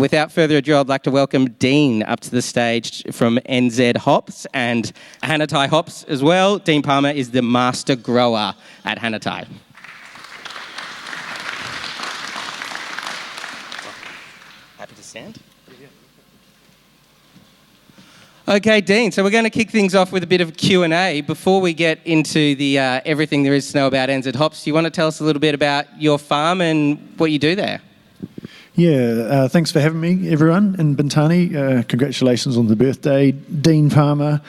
Without further ado, I'd like to welcome Dean up to the stage from NZ Hops and Hannatyde Hops as well. Dean Palmer is the master grower at Hannatyde. Happy to stand? Okay, Dean, so we're going to kick things off with a bit of Q&A. Before we get into the everything there is to know about NZ Hops, do you want to tell us a little bit about your farm and what you do there? Yeah, thanks for having me, everyone, in Bintani. Congratulations on the birthday. Dean Palmer.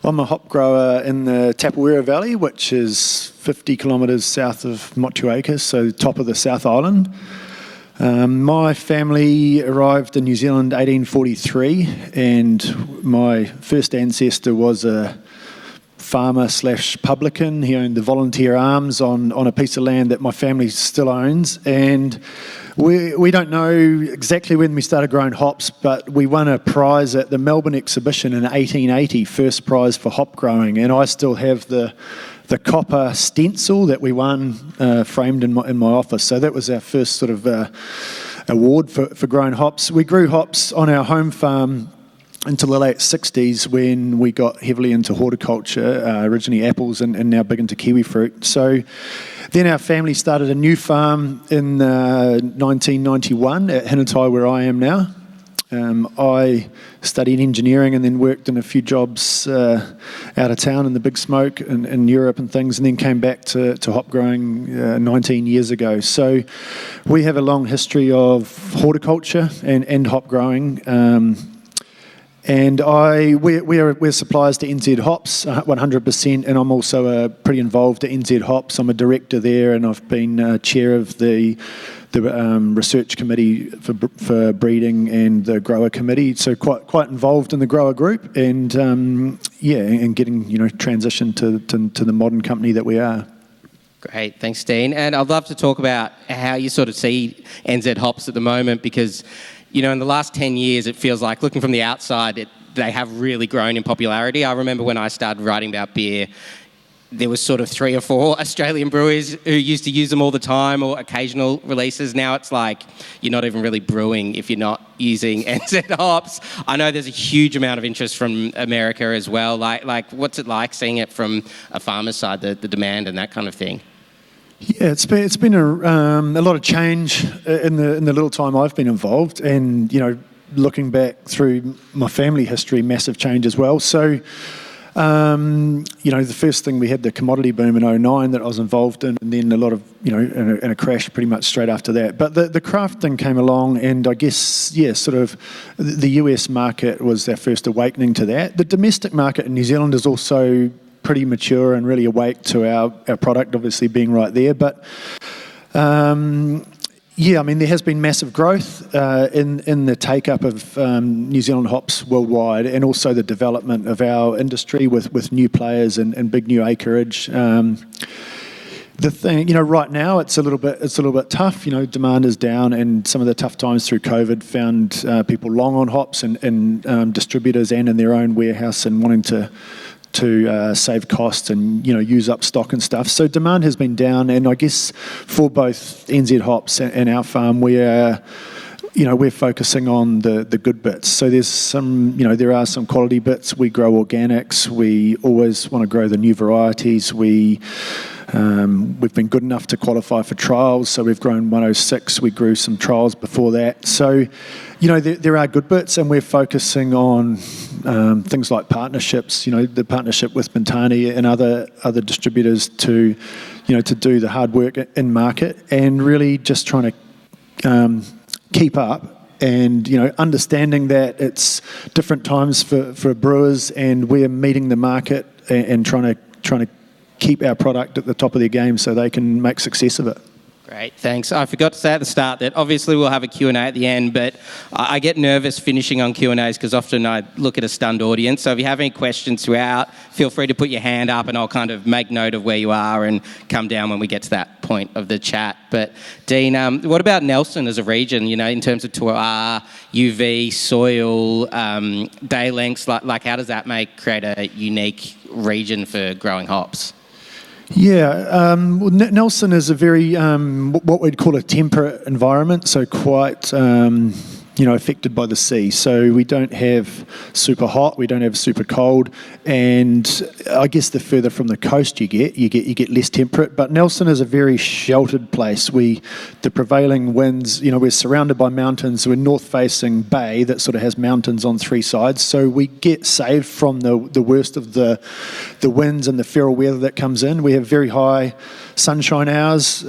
I'm a hop grower in the Tapawera Valley, which is 50 kilometres south of Motueka, so top of the South Island. My family arrived in New Zealand 1843, and my first ancestor was a farmer/publican. He owned the Volunteer Arms on a piece of land that my family still owns, and we don't know exactly when we started growing hops, but we won a prize at the Melbourne exhibition in 1880, first prize for hop growing, and I still have the copper stencil that we won framed in my office. So that was our first sort of award for growing hops. We grew hops on our home farm until the late 60s, when we got heavily into horticulture, originally apples and now big into kiwi fruit. So then our family started a new farm in 1991 at Hannatyde, where I am now. I studied engineering and then worked in a few jobs out of town in the big smoke in Europe and things, and then came back to hop growing 19 years ago. So we have a long history of horticulture and hop growing. And we're suppliers to NZ Hops 100%, and I'm also pretty involved at NZ Hops. I'm a director there, and I've been chair of the research committee for breeding and the grower committee. So quite involved in the grower group, and and getting transitioned to the modern company that we are. Great, thanks, Dean. And I'd love to talk about how you sort of see NZ Hops at the moment, because in the last 10 years, it feels like, looking from the outside, they have really grown in popularity. I remember when I started writing about beer, there was sort of 3 or 4 Australian brewers who used to use them all the time, or occasional releases. Now it's like you're not even really brewing if you're not using NZ Hops. I know there's a huge amount of interest from America as well. Like what's it like seeing it from a farmer's side, the demand and that kind of thing? Yeah, it's been a lot of change in the little time I've been involved, and looking back through my family history, massive change as well. So the first thing, we had the commodity boom in 2009 that I was involved in, and then a lot of in a crash pretty much straight after that. But the craft thing came along, and I guess sort of the US market was our first awakening to that. The domestic market in New Zealand is also pretty mature and really awake to our product, obviously being right there. But there has been massive growth in the take-up of New Zealand hops worldwide, and also the development of our industry with new players and big new acreage. The thing, right now it's a little bit tough. Demand is down, and some of the tough times through COVID found people long on hops and distributors and in their own warehouse, and wanting to save costs and use up stock and stuff. So demand has been down, and I guess for both NZ Hops and our farm, we're focusing on the good bits. So there's some, there are some quality bits. We grow organics. We always want to grow the new varieties. We've been good enough to qualify for trials, so we've grown 106. We grew some trials before that. So, there are good bits, and we're focusing on things like partnerships. The partnership with Bintani and other distributors to do the hard work in market, and really just trying to keep up. And understanding that it's different times for brewers, and we're meeting the market and trying to keep our product at the top of their game so they can make success of it. Great, thanks. I forgot to say at the start that obviously we'll have a Q&A at the end, but I get nervous finishing on Q&As because often I look at a stunned audience. So if you have any questions throughout, feel free to put your hand up and I'll kind of make note of where you are and come down when we get to that point of the chat. But Dean, what about Nelson as a region, in terms of terroir, UV, soil, day lengths, like how does that create a unique region for growing hops? Yeah, Nelson is a very, what we'd call a temperate environment, so quite, affected by the sea. So we don't have super hot, we don't have super cold, and I guess the further from the coast you get less temperate. But Nelson is a very sheltered place. The prevailing winds, we're surrounded by mountains. We're north-facing bay that sort of has mountains on three sides, so we get saved from the worst of the winds and the feral weather that comes in. We have very high sunshine hours.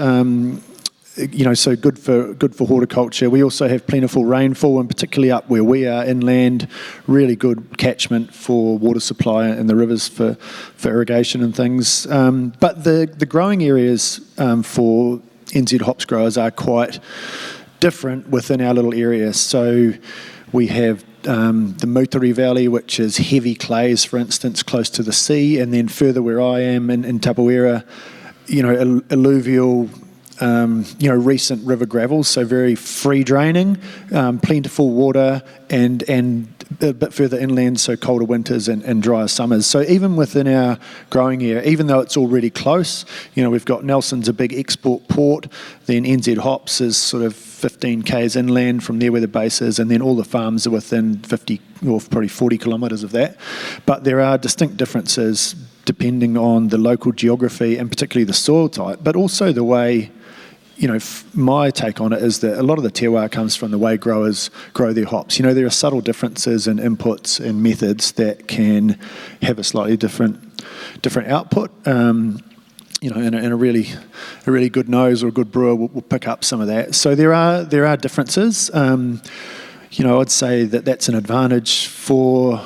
So good for horticulture. We also have plentiful rainfall, and particularly up where we are inland, really good catchment for water supply in the rivers for irrigation and things. But the growing areas for NZ hops growers are quite different within our little area. So we have the Mutari Valley, which is heavy clays, for instance, close to the sea, and then further where I am in Tapawera, alluvial, recent river gravels, so very free draining, plentiful water, and a bit further inland, so colder winters and drier summers. So even within our growing area, even though it's already close, we've got Nelson's a big export port, then NZ Hops is sort of 15 k's inland from there where the base is, and then all the farms are within 50 or probably 40 kilometres of that. But there are distinct differences depending on the local geography and particularly the soil type, but also the way, my take on it is that a lot of the terroir comes from the way growers grow their hops. There are subtle differences in inputs and methods that can have a slightly different output. And a really good nose or a good brewer will pick up some of that. So there are differences. I'd say that's an advantage for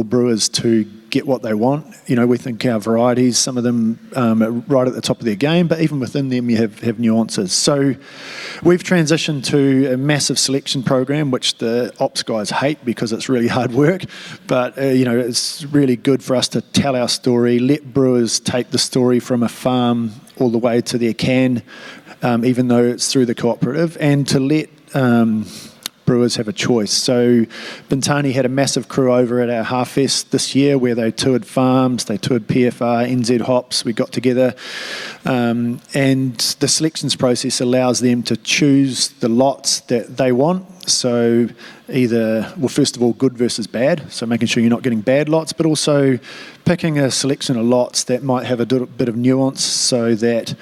brewers to get what they want. We think our varieties, some of them are right at the top of their game, but even within them you have nuances. So we've transitioned to a massive selection program, which the ops guys hate because it's really hard work, but it's really good for us to tell our story, let brewers take the story from a farm all the way to their can, even though it's through the cooperative, and to let brewers have a choice. So Bintani had a massive crew over at our Harfest this year where they toured farms, they toured PFR, NZ Hops, we got together, and the selections process allows them to choose the lots that they want. So first of all, good versus bad, so making sure you're not getting bad lots, but also picking a selection of lots that might have a bit of nuance so that,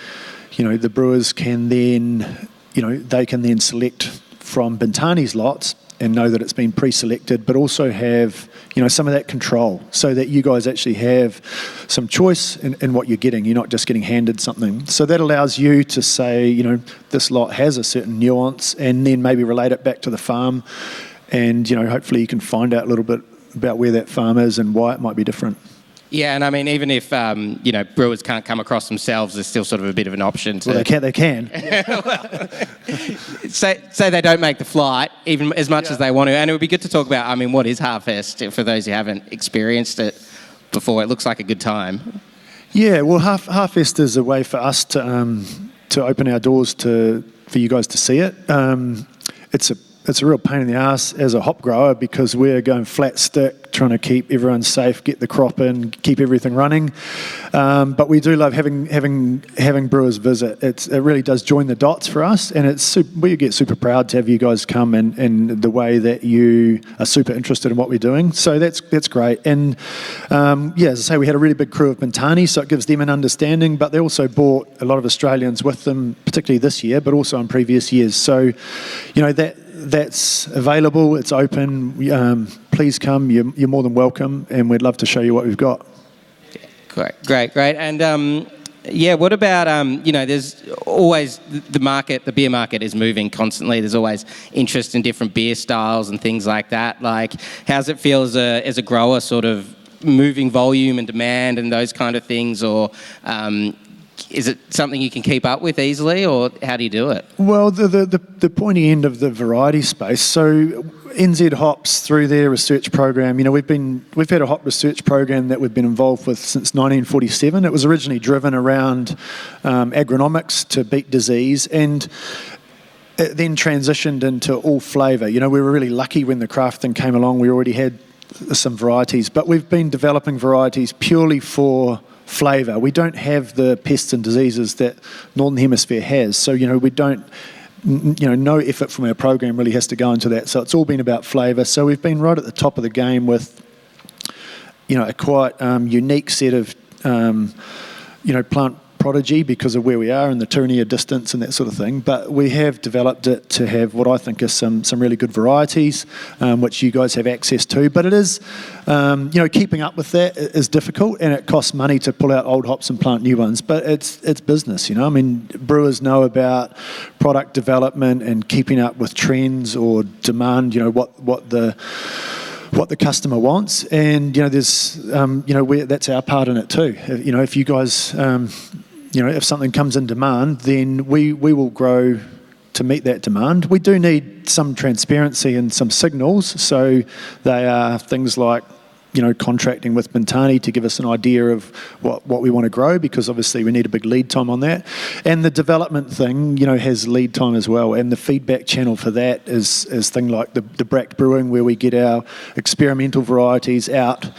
the brewers can then, they can then select from Bintani's lots and know that it's been pre-selected, but also have some of that control so that you guys actually have some choice in what you're getting. You're not just getting handed something. So that allows you to say, this lot has a certain nuance, and then maybe relate it back to the farm, and hopefully you can find out a little bit about where that farm is and why it might be different. Yeah, and I mean, even if brewers can't come across themselves, there's still sort of a bit of an option to. Well, they can. Say they don't make the flight, even as much as they want to, and it would be good to talk about. What is Harfest for those who haven't experienced it before? It looks like a good time. Yeah, well, Harfest is a way for us to open our doors for you guys to see it. It's a real pain in the ass as a hop grower because we're going flat stick, trying to keep everyone safe, get the crop in, keep everything running. But we do love having brewers visit. It really does join the dots for us, and we get super proud to have you guys come and the way that you are super interested in what we're doing. So that's great. And as I say, we had a really big crew of Bintani, so it gives them an understanding. But they also brought a lot of Australians with them, particularly this year, but also in previous years. So, that's available, it's open. Please come, you're more than welcome, and we'd love to show you what we've got. Great. And what about, there's always the beer market is moving constantly. There's always interest in different beer styles and things like that. Like, how's it feel as a grower, sort of moving volume and demand and those kind of things, or is it something you can keep up with easily, or how do you do it? Well, the pointy end of the variety space. So NZ Hops, through their research program, we've had a hop research program that we've been involved with since 1947. It was originally driven around agronomics to beat disease, and it then transitioned into all flavour. We were really lucky when the craft thing came along. We already had some varieties, but we've been developing varieties purely for flavour. We don't have the pests and diseases that Northern Hemisphere has, so we don't no effort from our program really has to go into that. So it's all been about flavour. So we've been right at the top of the game with, a quite unique set of, plant prodigy because of where we are and the Turunia distance and that sort of thing. But we have developed it to have what I think are some really good varieties, which you guys have access to. But it is, keeping up with that is difficult, and it costs money to pull out old hops and plant new ones. But it's business, I mean, brewers know about product development and keeping up with trends or demand, what the customer wants, and there's that's our part in it too. If you guys if something comes in demand, then we will grow to meet that demand. We do need some transparency and some signals, so they are things like contracting with Bintani to give us an idea of what we want to grow, because obviously we need a big lead time on that. And the development thing, has lead time as well. And the feedback channel for that is thing like the Brack Brewing, where we get our experimental varieties out,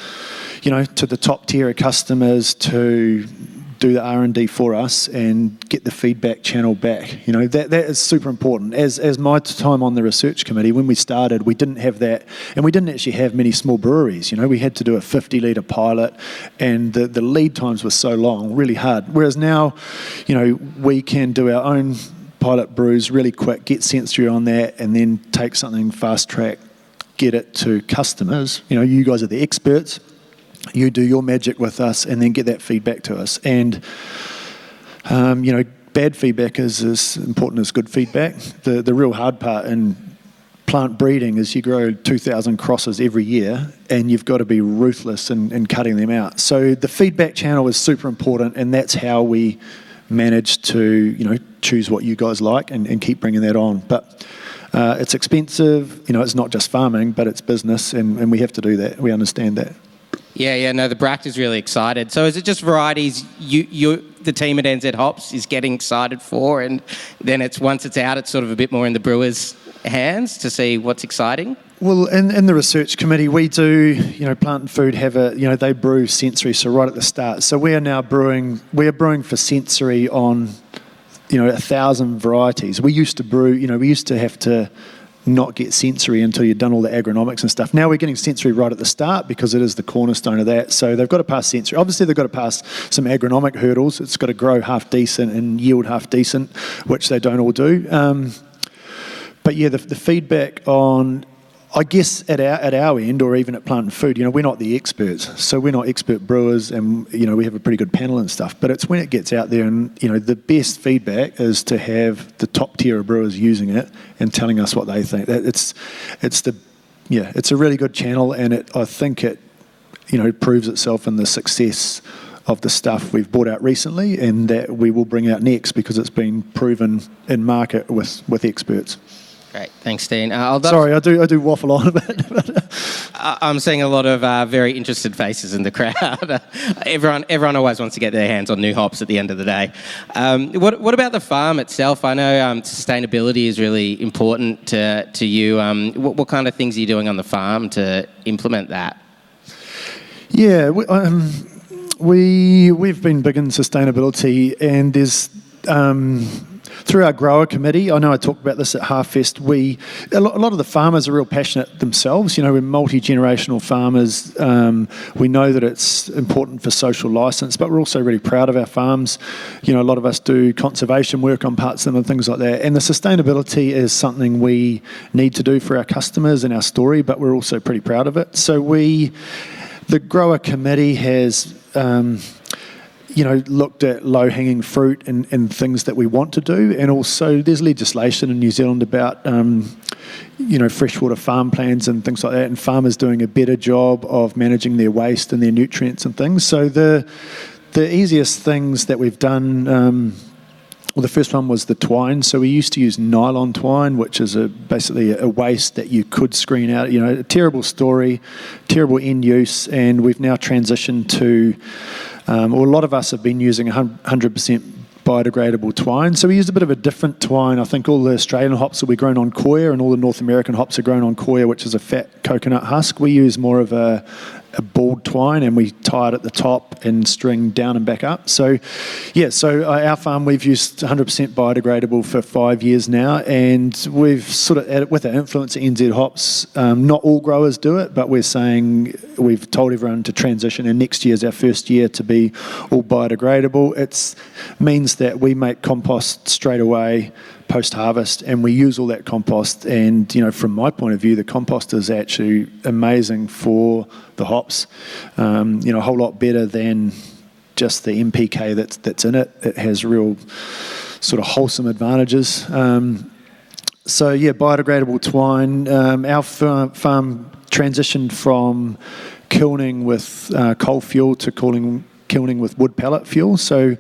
to the top tier of customers to do the R&D for us and get the feedback channel back. That is super important. As my time on the research committee, when we started, we didn't have that, and we didn't actually have many small breweries. We had to do a 50-litre pilot, and the lead times were so long, really hard. Whereas now, we can do our own pilot brews really quick, get sensory on that, and then take something fast track, get it to customers. You guys are the experts. You do your magic with us and then get that feedback to us. And, bad feedback is as important as good feedback. The real hard part in plant breeding is you grow 2,000 crosses every year, and you've got to be ruthless in cutting them out. So the feedback channel is super important, and that's how we manage to, choose what you guys like and keep bringing that on. But it's expensive. It's not just farming, but it's business, and we have to do that. We understand that. Yeah, no, the Brack is really excited. So is it just varieties the team at NZ Hops is getting excited for, and then once it's out, it's sort of a bit more in the brewers' hands to see what's exciting? Well, in the research committee, we do, Plant and Food have they brew sensory, so right at the start. So we are brewing for sensory on, 1,000 varieties. We used to brew, we used to have to not get sensory until you've done all the agronomics and stuff. Now we're getting sensory right at the start because it is the cornerstone of that. So they've got to pass sensory. Obviously, they've got to pass some agronomic hurdles. It's got to grow half decent and yield half decent, which they don't all do. But yeah, the feedback on, I guess at our end, or even at Plant and Food, we're not the experts. So we're not expert brewers, and we have a pretty good panel and stuff. But it's when it gets out there, and the best feedback is to have the top tier of brewers using it and telling us what they think. It's a really good channel, and I think it proves itself in the success of the stuff we've brought out recently, and that we will bring out next because it's been proven in market with experts. Great, thanks, Dean. Sorry, I do waffle on a bit. I'm seeing a lot of very interested faces in the crowd. Everyone always wants to get their hands on new hops at the end of the day. What about the farm itself? I know sustainability is really important to you. What kind of things are you doing on the farm to implement that? Yeah, we've been big in sustainability, and there's through our grower committee, I know I talked about this at Half-Fest, a lot of the farmers are real passionate themselves. We're multi-generational farmers. We know that it's important for social licence, but we're also really proud of our farms. A lot of us do conservation work on parts of them and things like that. And the sustainability is something we need to do for our customers and our story, but we're also pretty proud of it. So the grower committee has looked at low-hanging fruit and things that we want to do. And also there's legislation in New Zealand about, freshwater farm plans and things like that, and farmers doing a better job of managing their waste and their nutrients and things. So the easiest things that we've done, the first one was the twine. So we used to use nylon twine, which is basically a waste that you could screen out. A terrible story, terrible end use, and we've now transitioned to a lot of us have been using 100% biodegradable twine. So we used a bit of a different twine. I think all the Australian hops will be grown on coir, and all the North American hops are grown on coir, which is a fat coconut husk. We use more of a a balled twine, and we tie it at the top and string down and back up. So, our farm, we've used 100% biodegradable for 5 years now, and we've sort of, with our influence at NZ Hops, not all growers do it, but we've told everyone to transition, and next year is our first year to be all biodegradable. It means that we make compost straight away post-harvest, and we use all that compost, and from my point of view, the compost is actually amazing for the hops, a whole lot better than just the NPK that's in it. It has real sort of wholesome advantages. Biodegradable twine. Our farm transitioned from kilning with coal fuel to kilning with wood pellet fuel. So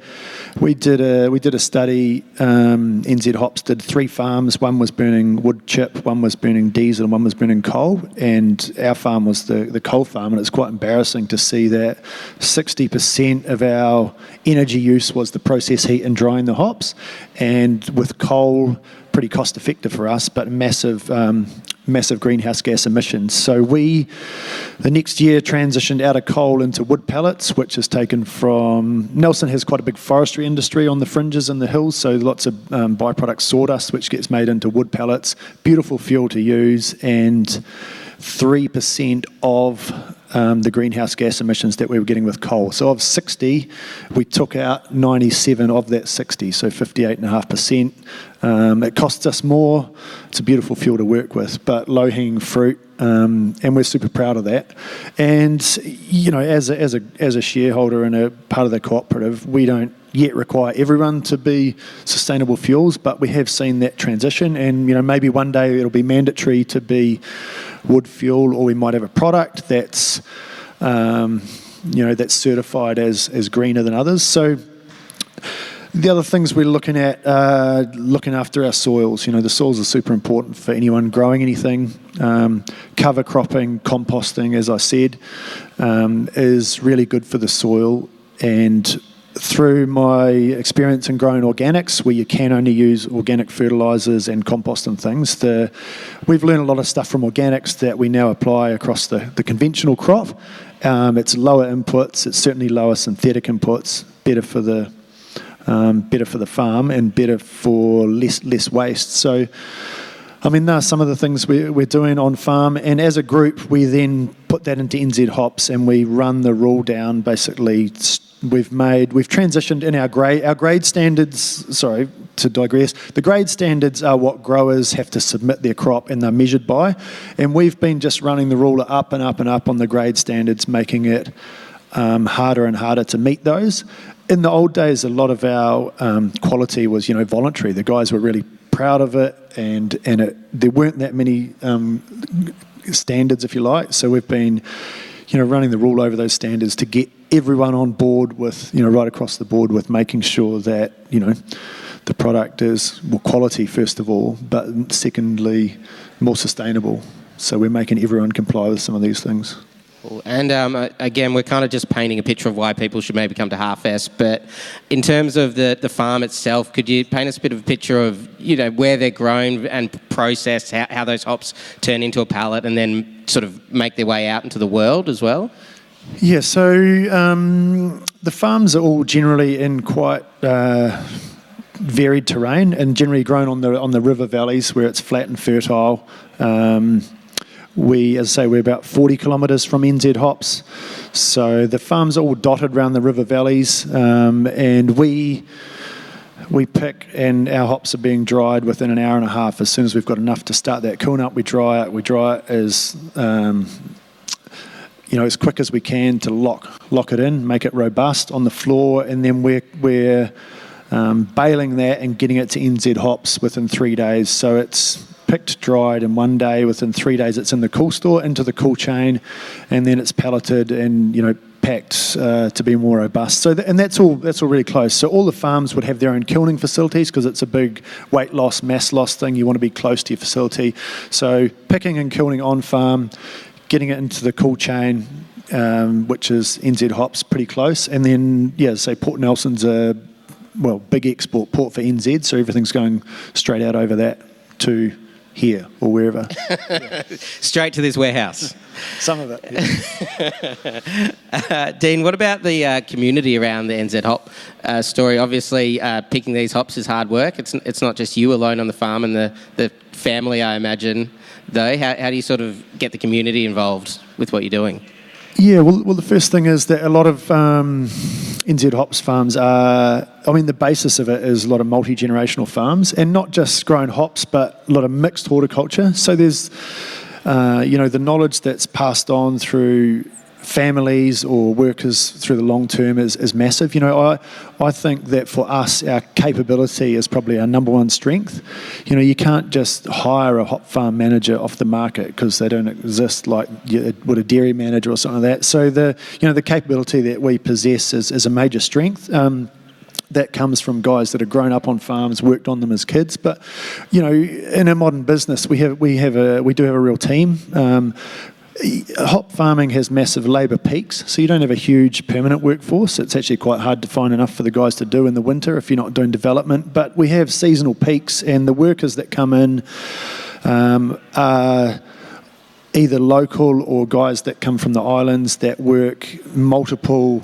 we did a study. NZ Hops did 3 farms. One was burning wood chip, one was burning diesel, and one was burning coal. And our farm was the coal farm, and it's quite embarrassing to see that 60% of our energy use was the process heat and drying the hops. And with coal, pretty cost effective for us, but massive greenhouse gas emissions. So the next year transitioned out of coal into wood pellets, which is taken from, Nelson has quite a big forestry industry on the fringes and the hills, so lots of byproduct sawdust, which gets made into wood pellets. Beautiful fuel to use, and 3% of the greenhouse gas emissions that we were getting with coal. So of 60, we took out 97 of that 60, so 58.5%. It costs us more. It's a beautiful fuel to work with, but low-hanging fruit, and we're super proud of that. And as a shareholder and a part of the cooperative, we don't yet require everyone to be sustainable fuels, but we have seen that transition, and maybe one day it'll be mandatory to be wood fuel, or we might have a product that's that's certified as greener than others. So the other things we're looking at, looking after our soils. The soils are super important for anyone growing anything. Cover cropping, composting, as I said, is really good for the soil. And through my experience in growing organics, where you can only use organic fertilisers and compost and things, we've learned a lot of stuff from organics that we now apply across the conventional crop. It's lower inputs, it's certainly lower synthetic inputs, better for the farm, and better for less waste. So, there are some of the things we're doing on farm, and as a group, we then put that into NZ Hops, and we run the rule down. Basically, we've transitioned in our grade standards. Sorry to digress. The grade standards are what growers have to submit their crop, and they're measured by. And we've been just running the ruler up and up and up on the grade standards, making it harder and harder to meet those. In the old days, a lot of our quality was, voluntary. The guys were really proud of it, and there weren't that many standards, if you like. So we've been, running the rule over those standards to get everyone on board with, right across the board with making sure that, the product is, quality first of all, but secondly, more sustainable. So we're making everyone comply with some of these things. And again, we're kind of just painting a picture of why people should maybe come to Harfest. But in terms of the farm itself, could you paint us a bit of a picture of where they're grown and processed, how those hops turn into a pallet and then sort of make their way out into the world as well? Yeah, so the farms are all generally in quite varied terrain, and generally grown on the river valleys where it's flat and fertile. As I say, we're about 40 kilometres from NZ Hops, so the farms are all dotted around the river valleys, and we pick, and our hops are being dried within an hour and a half. As soon as we've got enough to start that kiln up, we dry it. We dry it as as quick as we can to lock it in, make it robust on the floor, and then we're baling that and getting it to NZ Hops within 3 days. So it's picked, dried in 1 day. Within 3 days, it's in the cool store, into the cool chain, and then it's pelleted and packed to be more robust. So and that's all really close. So all the farms would have their own kilning facilities, because it's a big weight loss, mass loss thing. You want to be close to your facility. So picking and kilning on farm, getting it into the cool chain, which is NZ Hops, pretty close. And then, say Port Nelson's a big export port for NZ, so everything's going straight out over that to here or wherever. Straight to this warehouse. Some of it. Yeah. Dean, what about the community around the NZ Hop story? Obviously, picking these hops is hard work. It's not just you alone on the farm and the family, I imagine, though. How do you sort of get the community involved with what you're doing? Yeah, well, the first thing is that a lot of NZ Hops farms are, the basis of it is a lot of multi-generational farms, and not just growing hops, but a lot of mixed horticulture. So there's, the knowledge that's passed on through families or workers through the long term is massive. I think that for us, our capability is probably our number one strength. You can't just hire a hop farm manager off the market because they don't exist like would a dairy manager or something like that. So the capability that we possess is a major strength. That comes from guys that have grown up on farms, worked on them as kids. But in a modern business, we do have a real team. Hop farming has massive labour peaks, so you don't have a huge permanent workforce. It's actually quite hard to find enough for the guys to do in the winter if you're not doing development. But we have seasonal peaks, and the workers that come in are either local or guys that come from the islands that work multiple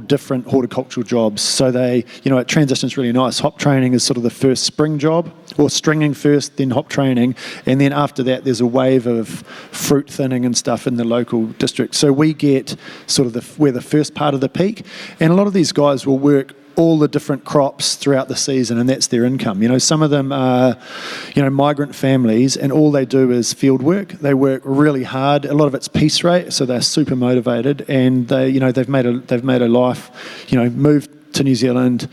different horticultural jobs. So it transitions really nice. Hop training is sort of the first spring job, or stringing first, then hop training, and then after that there's a wave of fruit thinning and stuff in the local district. So we get sort of we're the first part of the peak, and a lot of these guys will work all the different crops throughout the season, and that's their income. Some of them are, migrant families, and all they do is field work. They work really hard. A lot of it's piece rate, so they're super motivated, and they've made a life. Moved to New Zealand,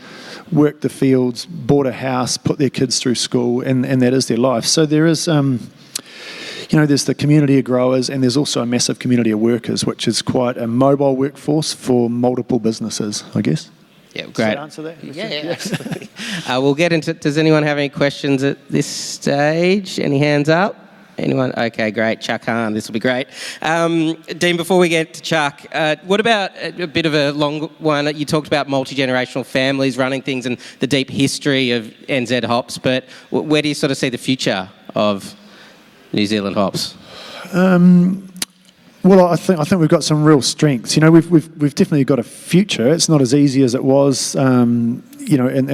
worked the fields, bought a house, put their kids through school, and that is their life. So there is. There's the community of growers, and there's also a massive community of workers, which is quite a mobile workforce for multiple businesses, I guess. Yeah, great. Does that answer that? Yeah, absolutely. We'll get into. Does anyone have any questions at this stage? Any hands up? Anyone? Okay, great. Chuck Hahn, this will be great. Dean, before we get to Chuck, what about a bit of a long one? You talked about multi-generational families running things and the deep history of NZ Hops, but where do you sort of see the future of New Zealand hops? Well, I think we've got some real strengths. We've definitely got a future. It's not as easy as it was, in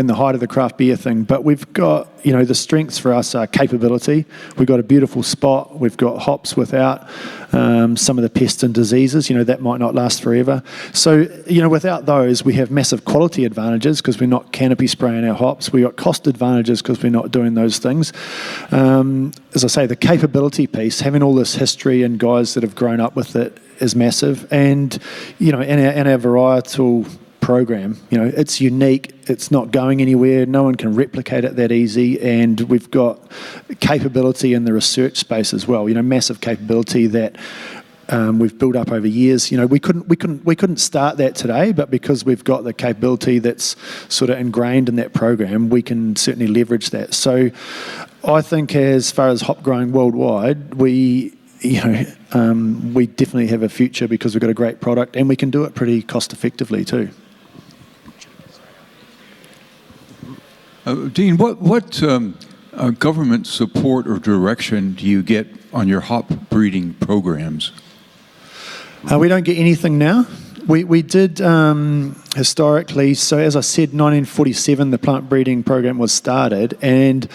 the height of the craft beer thing. But we've got, the strengths for us are capability. We've got a beautiful spot. We've got hops without some of the pests and diseases. That might not last forever. So, without those, we have massive quality advantages because we're not canopy spraying our hops. We've got cost advantages because we're not doing those things. As I say, the capability piece, having all this history and guys that have grown up with it is massive. And, in our varietal program, it's unique, it's not going anywhere, no one can replicate it that easy, and we've got capability in the research space as well, massive capability that we've built up over years. We couldn't start that today, but because we've got the capability that's sort of ingrained in that program, we can certainly leverage that. So I think as far as hop growing worldwide, we definitely have a future because we've got a great product and we can do it pretty cost effectively too. Dean, what government support or direction do you get on your hop breeding programs? We don't get anything now. We did historically, so as I said, 1947 the plant breeding program was started, and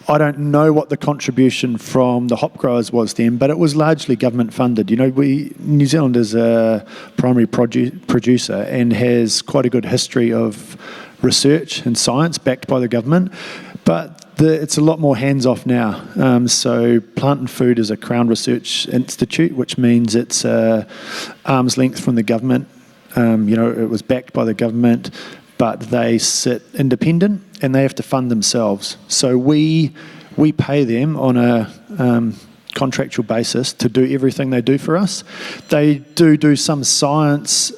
I don't know what the contribution from the hop growers was then, but it was largely government funded. New Zealand is a primary producer and has quite a good history of research and science backed by the government, but it's a lot more hands-off now. So Plant and Food is a Crown Research Institute, which means it's arm's length from the government. It was backed by the government, but they sit independent and they have to fund themselves. So we pay them on a contractual basis to do everything they do for us. They do some science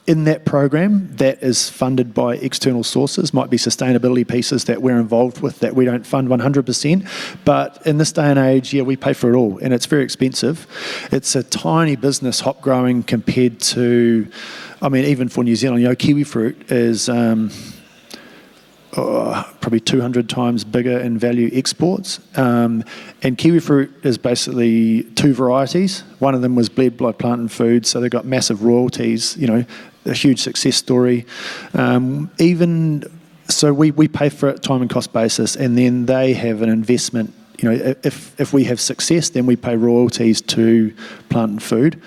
in that program that is funded by external sources. Might be sustainability pieces that we're involved with that we don't fund 100%. But in this day and age, we pay for it all, and it's very expensive. It's a tiny business, hop growing, compared to, even for New Zealand, kiwi fruit is probably 200 times bigger in value exports. And kiwi fruit is basically 2 varieties. One of them was bled by Plant and Food, so they got massive royalties, a huge success story. So we pay for it time and cost basis, and then they have an investment. If we have success, then we pay royalties to Plant and Food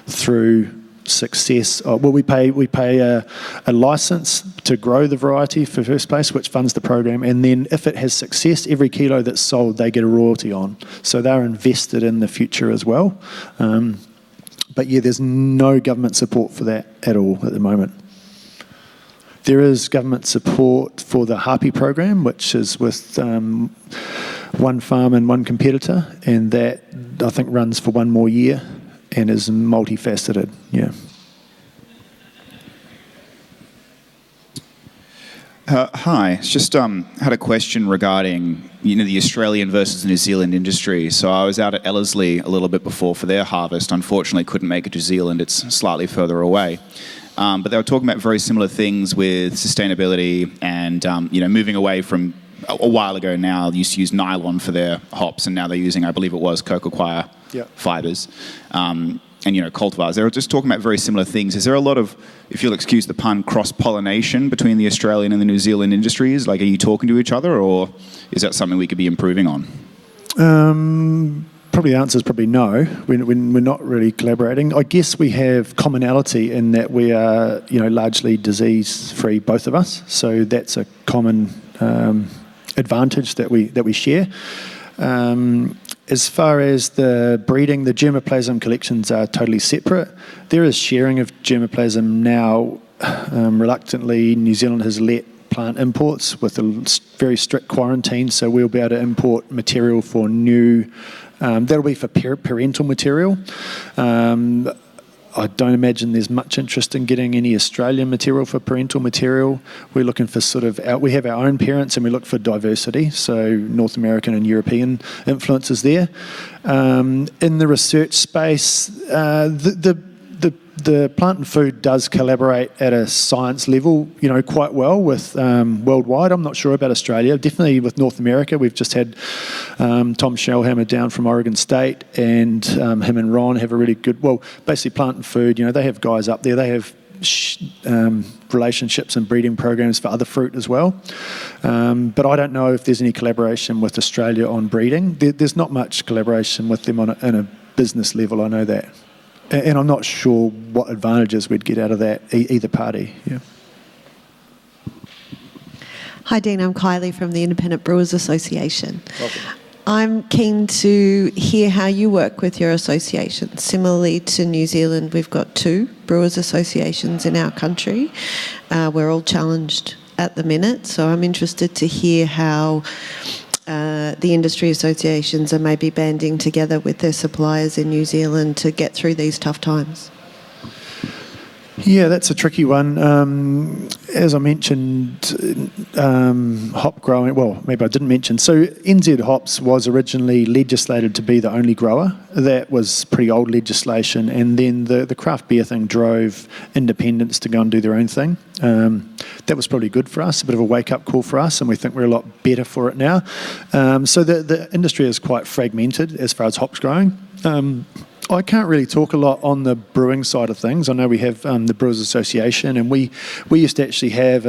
through success. We pay a license to grow the variety for first place, which funds the program, and then if it has success, every kilo that's sold they get a royalty on. So they're invested in the future as well. But yeah, there's no government support for that at all at the moment. There is government support for the Harpy program, which is with one farm and one competitor, and that I think runs for 1 more year and is multifaceted. Yeah. Hi, just had a question regarding the Australian versus New Zealand industry. So I was out at Ellerslie a little bit before for their harvest. Unfortunately, couldn't make it to New Zealand. It's slightly further away. But they were talking about very similar things with sustainability and moving away from a while ago now. They used to use nylon for their hops, and now they're using, I believe it was, cocoa coir fibres. And cultivars. They were just talking about very similar things. Is there a lot of, if you'll excuse the pun, cross-pollination between the Australian and the New Zealand industries? Like, are you talking to each other, or is that something we could be improving on? Probably the answer is probably no. We're not really collaborating. I guess we have commonality in that we are, largely disease-free, both of us. So that's a common advantage that we share. As far as the breeding, the germplasm collections are totally separate. There is sharing of germplasm now. Reluctantly, New Zealand has let plant imports with a very strict quarantine, so we'll be able to import material for new, that'll be for parental material. I don't imagine there's much interest in getting any Australian material for parental material. We're looking for we have our own parents and we look for diversity, so North American and European influences there. In the research space, the Plant and Food does collaborate at a science level, quite well with worldwide. I'm not sure about Australia. Definitely with North America, we've just had Tom Shellhammer down from Oregon State, and him and Ron have a really good. Well, basically Plant and Food, they have guys up there. They have relationships and breeding programs for other fruit as well. But I don't know if there's any collaboration with Australia on breeding. There's not much collaboration with them on a business level. I know that. And I'm not sure what advantages we'd get out of that, either party. Yeah. Hi, Dean. I'm Kylie from the Independent Brewers Association. Welcome. I'm keen to hear how you work with your association. Similarly to New Zealand, we've got 2 brewers associations in our country. We're all challenged at the minute, so I'm interested to hear how the industry associations are maybe banding together with their suppliers in New Zealand to get through these tough times. Yeah, that's a tricky one. As I mentioned, hop growing, well, maybe I didn't mention. So NZ Hops was originally legislated to be the only grower. That was pretty old legislation. And then the craft beer thing drove independents to go and do their own thing. That was probably good for us, a bit of a wake-up call for us, and we think we're a lot better for it now. So the industry is quite fragmented as far as hops growing. I can't really talk a lot on the brewing side of things. I know we have the Brewers Association, and we used to actually have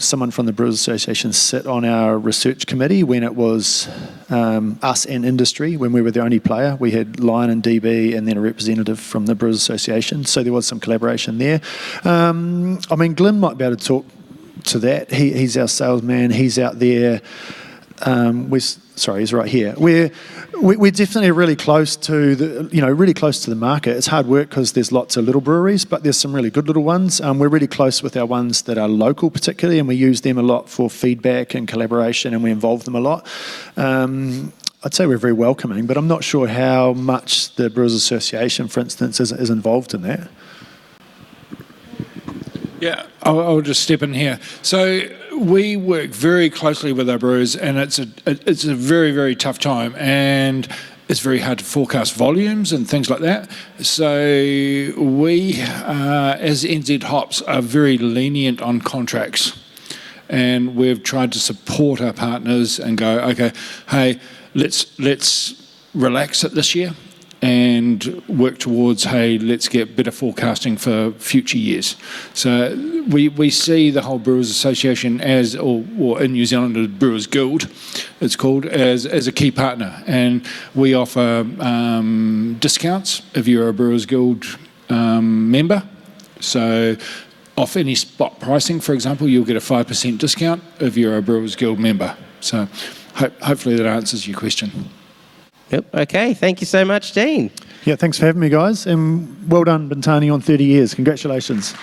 someone from the Brewers Association sit on our research committee when it was us and industry, when we were the only player. We had Lion and DB and then a representative from the Brewers Association, so there was some collaboration there. Glenn might be able to talk to that. He's our salesman. He's out there. He's right here. We're definitely really close to the market. It's hard work because there's lots of little breweries, but there's some really good little ones. We're really close with our ones that are local, particularly, and we use them a lot for feedback and collaboration, and we involve them a lot. I'd say we're very welcoming, but I'm not sure how much the Brewers Association, for instance, is involved in that. Yeah, I'll just step in here. So we work very closely with our brewers, and it's a very, very tough time, and it's very hard to forecast volumes and things like that. So we, as NZ Hops, are very lenient on contracts. and we've tried to support our partners and go, okay, hey, let's relax it this year and work towards, hey, let's get better forecasting for future years. So we see the whole Brewers Association as, or in New Zealand, the Brewers Guild, it's called, as a key partner. And we offer discounts if you're a Brewers Guild member. So off any spot pricing, for example, you'll get a 5% discount if you're a Brewers Guild member. So hopefully that answers your question. Yep. Okay. Thank you so much, Dean. Yeah, thanks for having me, guys. And well done, Bintani, on 30 years. Congratulations.